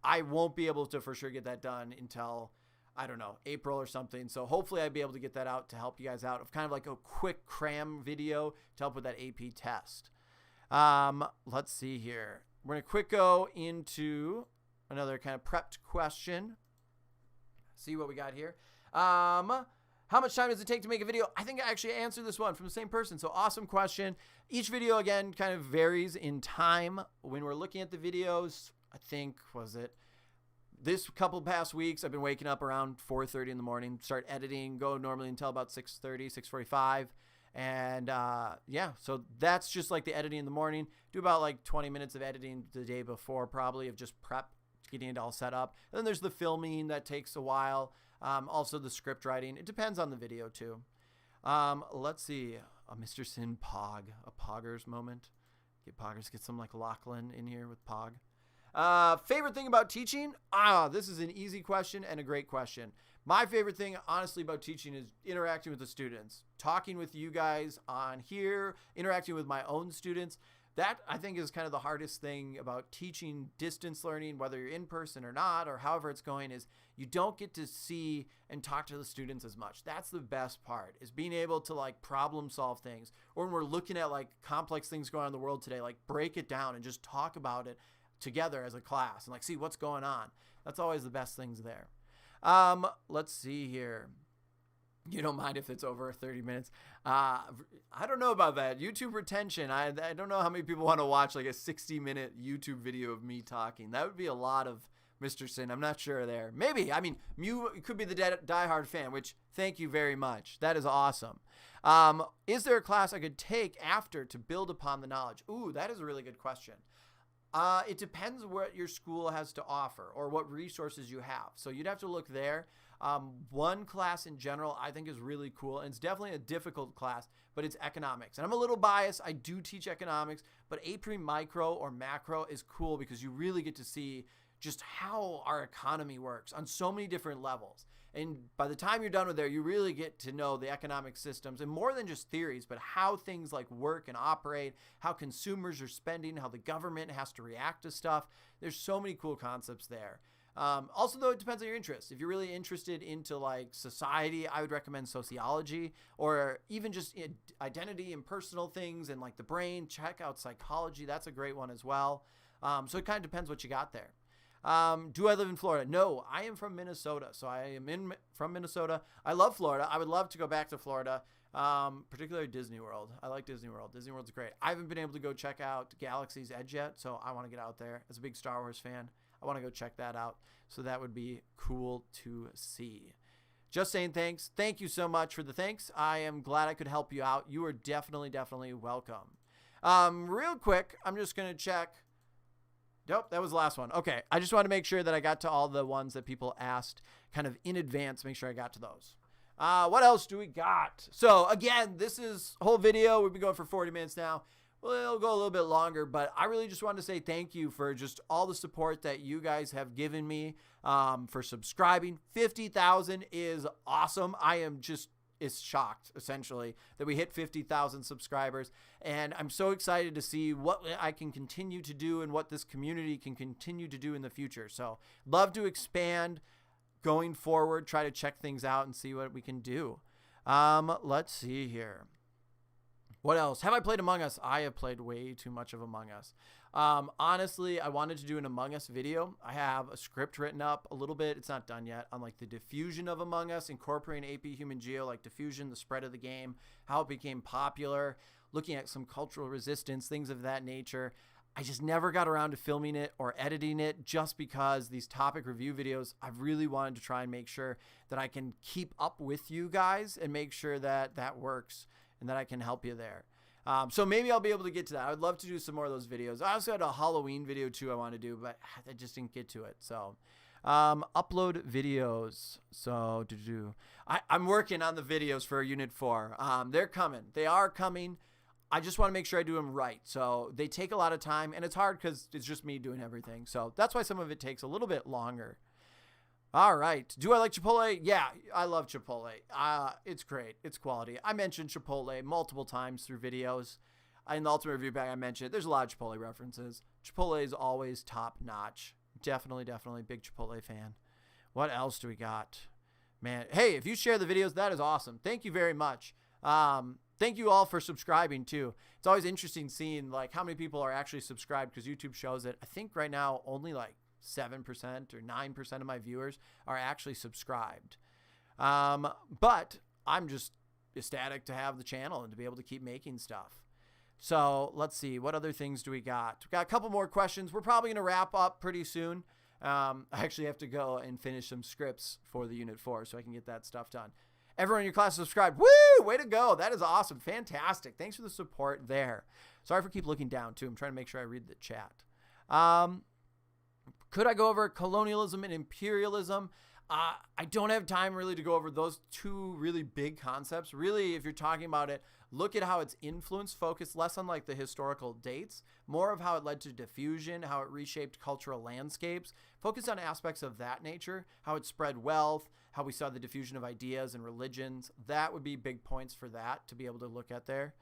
I won't be able to for sure get that done until, I don't know, April or something. So hopefully I'd be able to get that out to help you guys out of kind of like a quick cram video to help with that AP test. Let's see here. We're going to quick go into another kind of prepped question. See what we got here. How much time does it take to make a video? I think I actually answered this one from the same person. So awesome question. Each video, again, kind of varies in time. When we're looking at the videos, I think, this couple past weeks, I've been waking up around 4:30 in the morning, start editing, go normally until about 6:30, 6:45. And yeah, so that's just like the editing in the morning. Do about like 20 minutes of editing the day before, probably, of just prep, getting it all set up. And then there's the filming that takes a while. Also the script writing. It depends on the video too. Let's see. a Mr. Sinn Pog, a Poggers moment. Get some like Lachlan in here with Pog. Favorite thing about teaching? This is an easy question and a great question. My favorite thing, honestly, about teaching is interacting with the students, talking with you guys on here, interacting with my own students. That, I think, is kind of the hardest thing about teaching distance learning, whether you're in person or not, or however it's going, is you don't get to see and talk to the students as much. That's the best part, is being able to like problem solve things. Or when we're looking at like complex things going on in the world today, like break it down and just talk about it together as a class and like see what's going on. That's always the best things there. Let's see here. You don't mind if it's over 30 minutes. I don't know about that. YouTube retention. I don't know how many people want to watch like a 60-minute YouTube video of me talking. That would be a lot of Mr. Sinn. I'm not sure there. Maybe. I mean, you could be the diehard fan, which thank you very much. That is awesome. Is there a class I could take after to build upon the knowledge? Ooh, that is a really good question. It depends what your school has to offer or what resources you have. So you'd have to look there. One class in general I think is really cool, and it's definitely a difficult class, but it's economics. And I'm a little biased. I do teach economics, but AP Micro or Macro is cool because you really get to see just how our economy works on so many different levels. And by the time you're done with there, you really get to know the economic systems and more than just theories, but how things like work and operate, how consumers are spending, how the government has to react to stuff. There's so many cool concepts there. Also, though, it depends on your interest. If you're really interested into like society, I would recommend sociology, or even just identity and personal things and like the brain. Check out psychology. That's a great one as well. So it kind of depends what you got there. Do I live in Florida? No, I am from Minnesota. So I am from Minnesota. I love Florida. I would love to go back to Florida, particularly Disney World. I like Disney World. Disney World's great. I haven't been able to go check out Galaxy's Edge yet, so I want to get out there. As a big Star Wars fan, I want to go check that out. So that would be cool to see. Just saying thanks. Thank you so much for the thanks. I am glad I could help you out. You are definitely welcome. Real quick, I'm just going to check. Nope, that was the last one. Okay, I just want to make sure that I got to all the ones that people asked kind of in advance. Make sure I got to those. What else do we got? So again, this is a whole video. We've been going for 40 minutes now. Well, it'll go a little bit longer, but I really just wanted to say thank you for just all the support that you guys have given me, for subscribing. 50,000 is awesome. I am just shocked, essentially, that we hit 50,000 subscribers. And I'm so excited to see what I can continue to do and what this community can continue to do in the future. So love to expand going forward, try to check things out and see what we can do. Let's see here. What else? Have I played Among Us? I have played way too much of Among Us. Honestly, I wanted to do an Among Us video. I have a script written up a little bit. It's not done yet on like the diffusion of Among Us, incorporating AP Human Geo, like diffusion, the spread of the game, how it became popular, looking at some cultural resistance, things of that nature. I just never got around to filming it or editing it just because these topic review videos, I've really wanted to try and make sure that I can keep up with you guys and make sure that that works and that I can help you there. So maybe I'll be able to get to that. I would love to do some more of those videos. I also had a Halloween video too I want to do, but I just didn't get to it. So upload videos. So I'm working on the videos for Unifor. They're coming. They are coming. I just want to make sure I do them right. So they take a lot of time, and it's hard because it's just me doing everything. So that's why some of it takes a little bit longer. All right. Do I like Chipotle? Yeah, I love Chipotle. It's great. It's quality. I mentioned Chipotle multiple times through videos. In the Ultimate Review Bag, I mentioned it. There's a lot of Chipotle references. Chipotle is always top notch. Definitely big Chipotle fan. What else do we got? Man, hey, if you share the videos, that is awesome. Thank you very much. Thank you all for subscribing too. It's always interesting seeing like how many people are actually subscribed because YouTube shows it. I think right now only like 7% or 9% of my viewers are actually subscribed. But I'm just ecstatic to have the channel and to be able to keep making stuff. So let's see, what other things do we got? We've got a couple more questions. We're probably going to wrap up pretty soon. I actually have to go and finish some scripts for the Unifor so I can get that stuff done. Everyone in your class subscribed. Woo! Way to go. That is awesome. Fantastic. Thanks for the support there. Sorry for keep looking down too. I'm trying to make sure I read the chat. Could I go over colonialism and imperialism? I don't have time really to go over those two really big concepts. Really, if you're talking about it, look at how it's influenced, focus less on like the historical dates, more of how it led to diffusion, how it reshaped cultural landscapes, focus on aspects of that nature, how it spread wealth, how we saw the diffusion of ideas and religions. That would be big points for that to be able to look at there.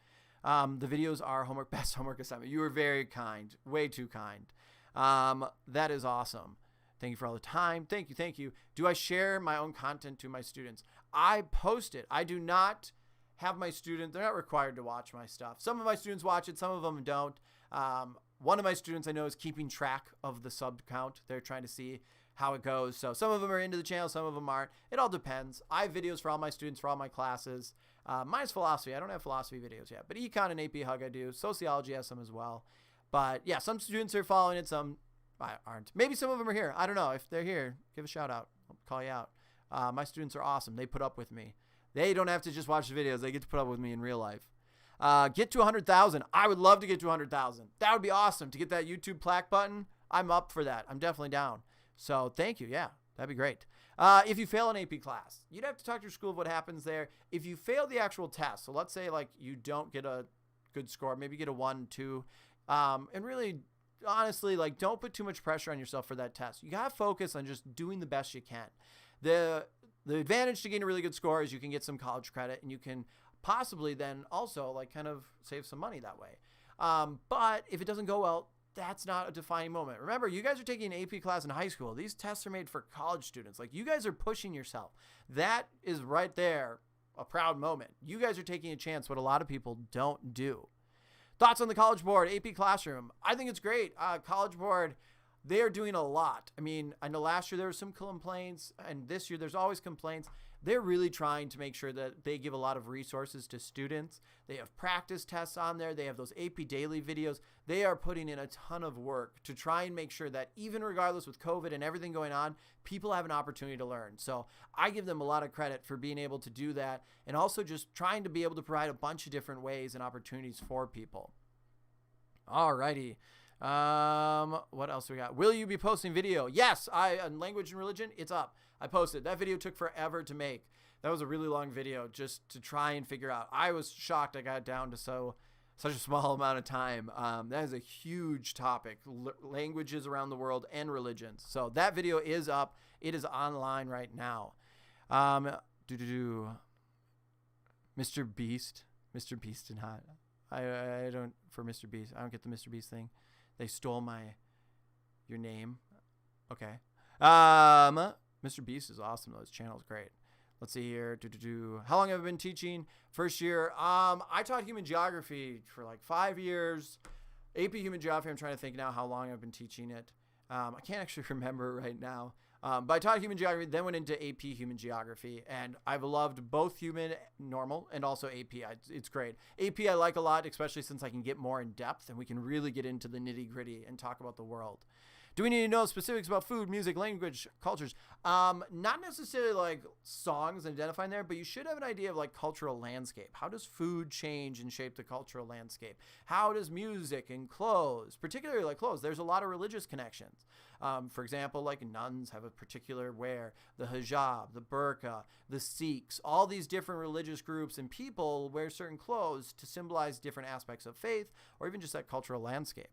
The videos are best homework assignment. You were very kind, way too kind. That is awesome. Thank you for all the time. Thank you. Thank you. Do I share my own content to my students? I post it. I do not have my students. They're not required to watch my stuff. Some of my students watch it. Some of them don't. One of my students I know is keeping track of the sub count. They're trying to see how it goes. So some of them are into the channel. Some of them aren't. It all depends. I have videos for all my students, for all my classes. Mine's philosophy. I don't have philosophy videos yet. But Econ and AP Hug I do. Sociology has some as well. But yeah, some students are following it. Some aren't. Maybe some of them are here. I don't know. If they're here, give a shout out. I'll call you out. My students are awesome. They put up with me. They don't have to just watch the videos. They get to put up with me in real life. Get to 100,000. I would love to get to 100,000. That would be awesome. To get that YouTube plaque button, I'm up for that. I'm definitely down. So thank you. Yeah, that'd be great. If you fail an AP class, you'd have to talk to your school of what happens there. If you fail the actual test, so let's say like you don't get a good score, maybe get a 1, 2, and really honestly, like, don't put too much pressure on yourself for that test. You got to focus on just doing the best you can. The advantage to getting a really good score is you can get some college credit, and you can possibly then also like kind of save some money that way. But if it doesn't go well, that's not a defining moment. Remember, you guys are taking an AP class in high school. These tests are made for college students. Like, you guys are pushing yourself. That is right there a proud moment. You guys are taking a chance, what a lot of people don't do. Thoughts on the College Board, AP Classroom? I think it's great. College Board, they are doing a lot. I mean, I know last year there were some complaints, and this year there's always complaints. They're really trying to make sure that they give a lot of resources to students. They have practice tests on there. They have those AP Daily videos. They are putting in a ton of work to try and make sure that even regardless with COVID and everything going on, people have an opportunity to learn. So I give them a lot of credit for being able to do that, and also just trying to be able to provide a bunch of different ways and opportunities for people. Alrighty. What else we got? Will you be posting video? Yes, on language and religion, it's up. I posted. That video took forever to make. That was a really long video just to try and figure out. I was shocked I got it down to such a small amount of time. That is a huge topic, languages around the world and religions. So that video is up. It is online right now. Mr. Beast did not. I don't, for Mr. Beast, I don't get the Mr. Beast thing. They stole your name. Okay. Mr. Beast is awesome though. His channel is great. Let's see here. How long have I been teaching? First year. I taught human geography for like 5 years. AP Human Geography, I'm trying to think now how long I've been teaching it. I can't actually remember right now. But I taught human geography, then went into AP Human Geography, and I've loved both human, normal, and also AP. It's great. AP I like a lot, especially since I can get more in depth, and we can really get into the nitty-gritty and talk about the world. Do we need to know specifics about food, music, language, cultures? Not necessarily like songs and identifying there, but you should have an idea of like cultural landscape. How does food change and shape the cultural landscape? How does music and clothes, particularly like clothes, there's a lot of religious connections. For example, like nuns have a particular wear, the hijab, the burqa, the Sikhs, all these different religious groups and people wear certain clothes to symbolize different aspects of faith or even just that cultural landscape.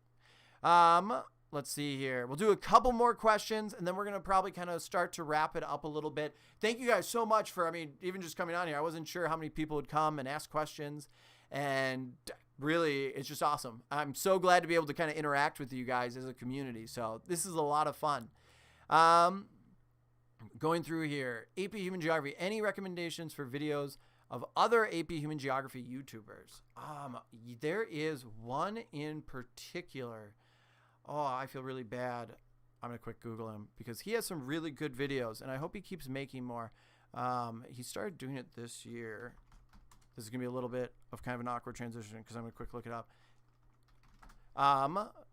Let's see here. We'll do a couple more questions, and then we're going to probably kind of start to wrap it up a little bit. Thank you guys so much for, even just coming on here. I wasn't sure how many people would come and ask questions, and really, it's just awesome. I'm so glad to be able to kind of interact with you guys as a community, so this is a lot of fun. Going through here, AP Human Geography, any recommendations for videos of other AP Human Geography YouTubers? There is one in particular. Oh, I feel really bad. I'm going to quick Google him because he has some really good videos, and I hope he keeps making more. He started doing it this year. This is going to be a little bit of kind of an awkward transition because I'm going to quick look it up.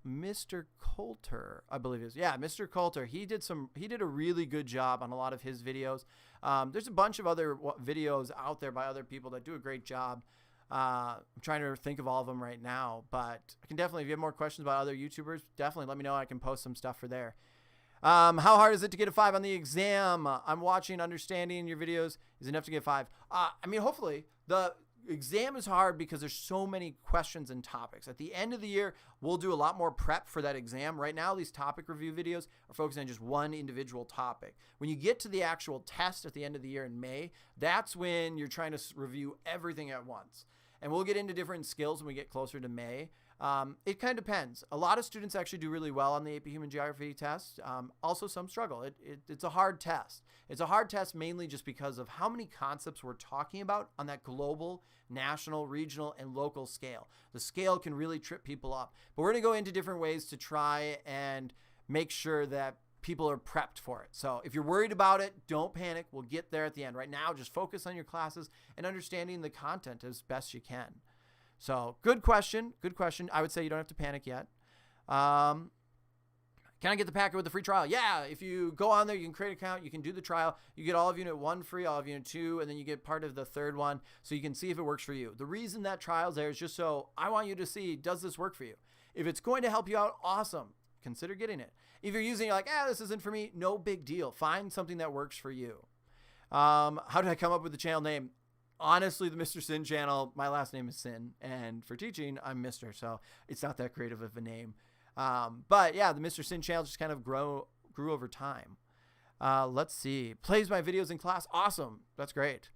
Mr. Coulter, I believe it is. Yeah, Mr. Coulter. He did a really good job on a lot of his videos. There's a bunch of other videos out there by other people that do a great job. I'm trying to think of all of them right now, but I can definitely, if you have more questions about other YouTubers, definitely let me know. I can post some stuff for there. How hard is it to get a 5 on the exam? I'm watching, understanding your videos is enough to get 5. I mean, hopefully. The exam is hard because there's so many questions and topics. At the end of the year, we'll do a lot more prep for that exam. Right now, these topic review videos are focusing on just one individual topic. When you get to the actual test at the end of the year in May, that's when you're trying to review everything at once. And we'll get into different skills when we get closer to May. It kind of depends. A lot of students actually do really well on the AP Human Geography test. Also, some struggle. It's a hard test. It's a hard test mainly just because of how many concepts we're talking about on that global, national, regional, and local scale. The scale can really trip people up. But we're going to go into different ways to try and make sure that people are prepped for it. So if you're worried about it, don't panic. We'll get there at the end. Right now, just focus on your classes and understanding the content as best you can. So good question. Good question. I would say you don't have to panic yet. Can I get the packet with the free trial? Yeah. If you go on there, you can create an account. You can do the trial. You get all of Unit 1 free, all of Unit 2, and then you get part of the third one so you can see if it works for you. The reason that trial's there is just so I want you to see, does this work for you? If it's going to help you out, awesome. Consider getting it. If you're using it like, this isn't for me, no big deal. Find something that works for you. How did I come up with the channel name? Honestly, the Mr. Sinn channel, my last name is Sinn, and for teaching, I'm Mr., so it's not that creative of a name. But yeah, the Mr. Sinn channel just kind of grew over time. Let's see. Plays my videos in class. Awesome. That's great.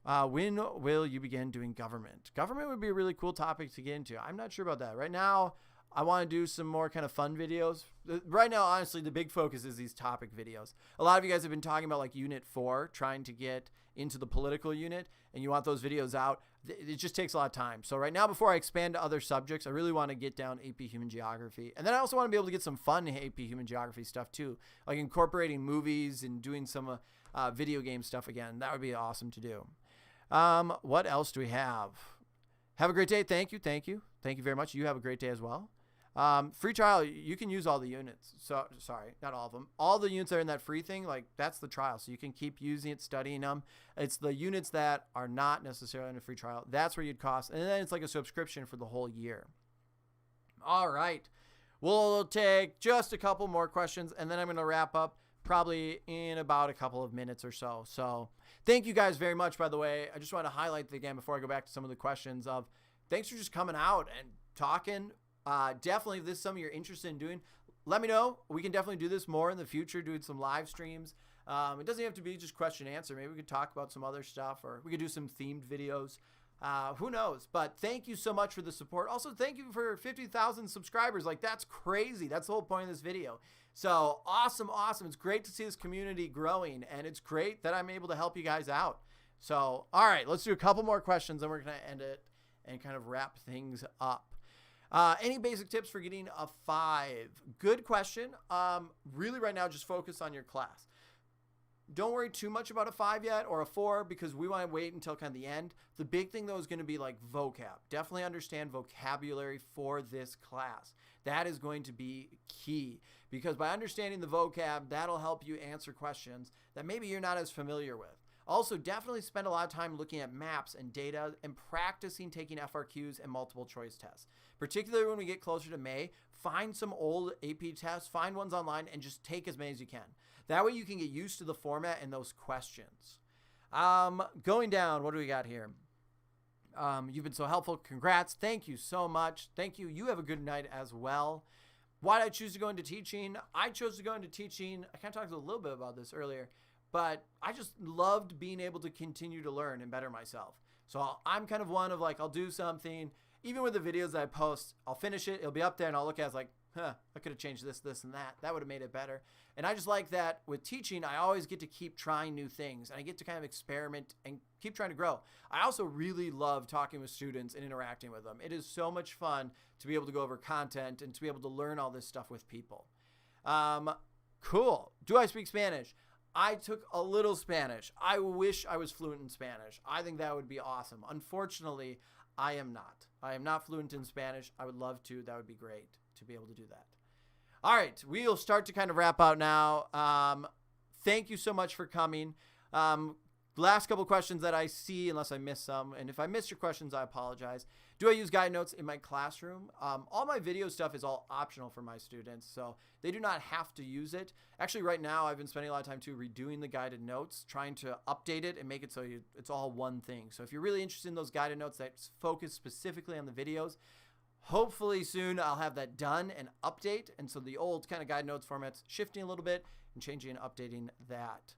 When will you begin doing government? Government would be a really cool topic to get into. I'm not sure about that. Right now, I want to do some more kind of fun videos. Right now, honestly, the big focus is these topic videos. A lot of you guys have been talking about like Unit 4, trying to get into the political unit, and you want those videos out. It just takes a lot of time. So right now, before I expand to other subjects, I really want to get down AP Human Geography. And then I also want to be able to get some fun AP Human Geography stuff too, like incorporating movies and doing some video game stuff again. That would be awesome to do. What else do we have? Have a great day. Thank you. Thank you. Thank you very much. You have a great day as well. Free trial, you can use all the units. So sorry, not all of them. All the units that are in that free thing, like that's the trial. So you can keep using it, studying them. It's the units that are not necessarily in a free trial. That's where you'd cost. And then it's like a subscription for the whole year. All right. We'll take just a couple more questions and then I'm going to wrap up probably in about a couple of minutes or so. So thank you guys very much, by the way. I just want to highlight again before I go back to some of the questions of thanks for just coming out and talking. Definitely, if this is something you're interested in doing, let me know. We can definitely do this more in the future, doing some live streams. It doesn't have to be just question and answer. Maybe we could talk about some other stuff, or we could do some themed videos. Who knows? But thank you so much for the support. Also, thank you for 50,000 subscribers. Like, that's crazy. That's the whole point of this video. So awesome, awesome. It's great to see this community growing, and it's great that I'm able to help you guys out. So, all right, let's do a couple more questions, and we're going to end it and kind of wrap things up. Any basic tips for getting a 5? Good question. Really right now, just focus on your class. Don't worry too much about a 5 yet or a 4 because we want to wait until kind of the end. The big thing though is going to be like vocab. Definitely understand vocabulary for this class. That is going to be key because by understanding the vocab, that'll help you answer questions that maybe you're not as familiar with. Also, definitely spend a lot of time looking at maps and data and practicing taking FRQs and multiple choice tests. Particularly when we get closer to May, find some old AP tests, find ones online, and just take as many as you can. That way you can get used to the format and those questions. Going down, what do we got here? You've been so helpful. Congrats. Thank you so much. Thank you. You have a good night as well. Why did I choose to go into teaching? I chose to go into teaching. I kind of talked a little bit about this earlier, but I just loved being able to continue to learn and better myself. So I'm kind of one of like, I'll do something, even with the videos that I post, I'll finish it. It'll be up there and I'll look at it as like, I could have changed this, this, and that. That would have made it better. And I just like that with teaching, I always get to keep trying new things and I get to kind of experiment and keep trying to grow. I also really love talking with students and interacting with them. It is so much fun to be able to go over content and to be able to learn all this stuff with people. Cool. Do I speak Spanish? I took a little Spanish. I wish I was fluent in Spanish. I think that would be awesome. Unfortunately, I am not. I am not fluent in Spanish. I would love to. That would be great to be able to do that. All right. We'll start to kind of wrap out now. Thank you so much for coming. Last couple questions that I see, unless I miss some. And if I miss your questions, I apologize. Do I use guide notes in my classroom? All my video stuff is all optional for my students, so they do not have to use it. Actually, right now, I've been spending a lot of time too redoing the guided notes, trying to update it and make it so it's all one thing. So if you're really interested in those guided notes that focus specifically on the videos, hopefully soon I'll have that done and update. And so the old kind of guide notes format's shifting a little bit and changing and updating that.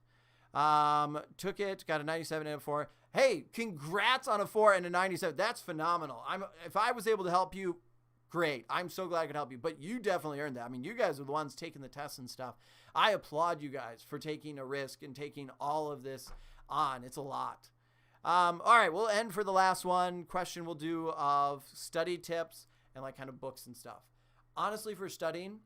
Took it, got a 97 and a 4. Hey, congrats on a 4 and a 97. That's phenomenal. If I was able to help you, great. I'm so glad I could help you, but you definitely earned that. I mean, you guys are the ones taking the tests and stuff. I applaud you guys for taking a risk and taking all of this on. It's a lot. All right, we'll end for the last one. Question we'll do of study tips and like kind of books and stuff. Honestly, for studying,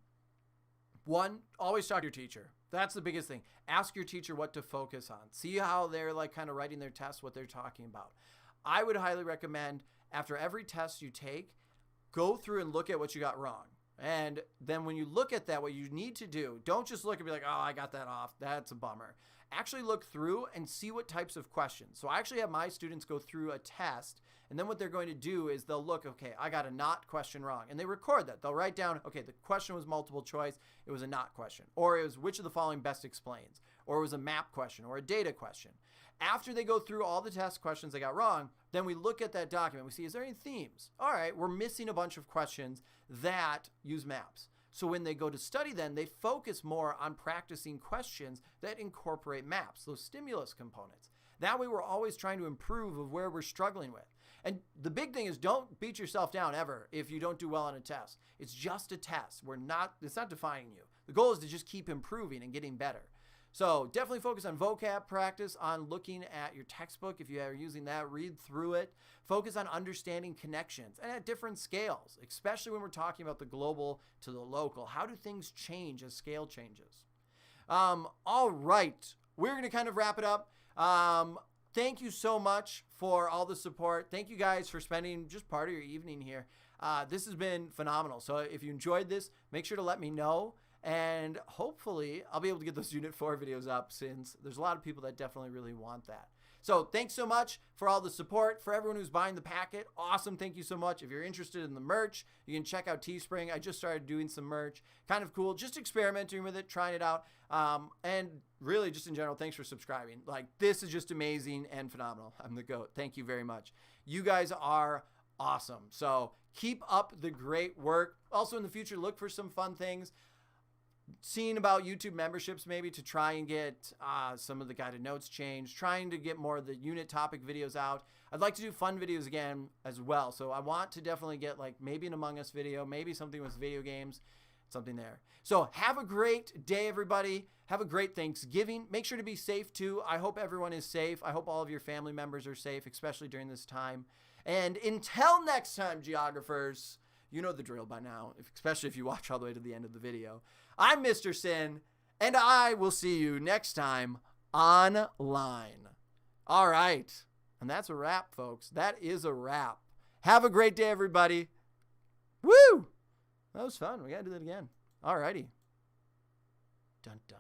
one, always talk to your teacher. That's the biggest thing. Ask your teacher what to focus on. See how they're like kind of writing their tests, what they're talking about. I would highly recommend after every test you take, go through and look at what you got wrong. And then when you look at that, what you need to do, don't just look and be like, oh, I got that off. That's a bummer. Actually look through and see what types of questions. So I actually have my students go through a test, and then what they're going to do is they'll look, okay, I got a not question wrong. And they record that. They'll write down, okay, the question was multiple choice. It was a not question. Or it was which of the following best explains. Or it was a map question or a data question. After they go through all the test questions they got wrong, then we look at that document. We see, is there any themes? All right, we're missing a bunch of questions that use maps. So when they go to study then, they focus more on practicing questions that incorporate maps, those stimulus components. That way we're always trying to improve of where we're struggling with. And the big thing is don't beat yourself down ever if you don't do well on a test. It's just a test. It's not defining you. The goal is to just keep improving and getting better. So definitely focus on vocab practice, on looking at your textbook. If you are using that, read through it. Focus on understanding connections and at different scales, especially when we're talking about the global to the local. How do things change as scale changes? All right, we're going to kind of wrap it up. Thank you so much for all the support. Thank you guys for spending just part of your evening here. This has been phenomenal. So if you enjoyed this, make sure to let me know. And hopefully I'll be able to get those Unit 4 videos up since there's a lot of people that definitely really want that. So thanks so much for all the support. For everyone who's buying the packet, awesome. Thank you so much. If you're interested in the merch, you can check out Teespring. I just started doing some merch. Kind of cool. Just experimenting with it, trying it out. And really just in general, thanks for subscribing. Like, this is just amazing and phenomenal. I'm the GOAT. Thank you very much. You guys are awesome. So keep up the great work. Also in the future, look for some fun things. Seeing about YouTube memberships maybe to try and get some of the guided notes changed, trying to get more of the unit topic videos out. I'd like to do fun videos again as well. So I want to definitely get like maybe an Among Us video, maybe something with video games, something there. So have a great day, everybody. Have a great Thanksgiving. Make sure to be safe too. I hope everyone is safe. I hope all of your family members are safe, especially during this time. And until next time, geographers, you know the drill by now, especially if you watch all the way to the end of the video. I'm Mr. Sinn, and I will see you next time online. All right. And that's a wrap, folks. That is a wrap. Have a great day, everybody. Woo! That was fun. We got to do that again. All righty. Dun, dun.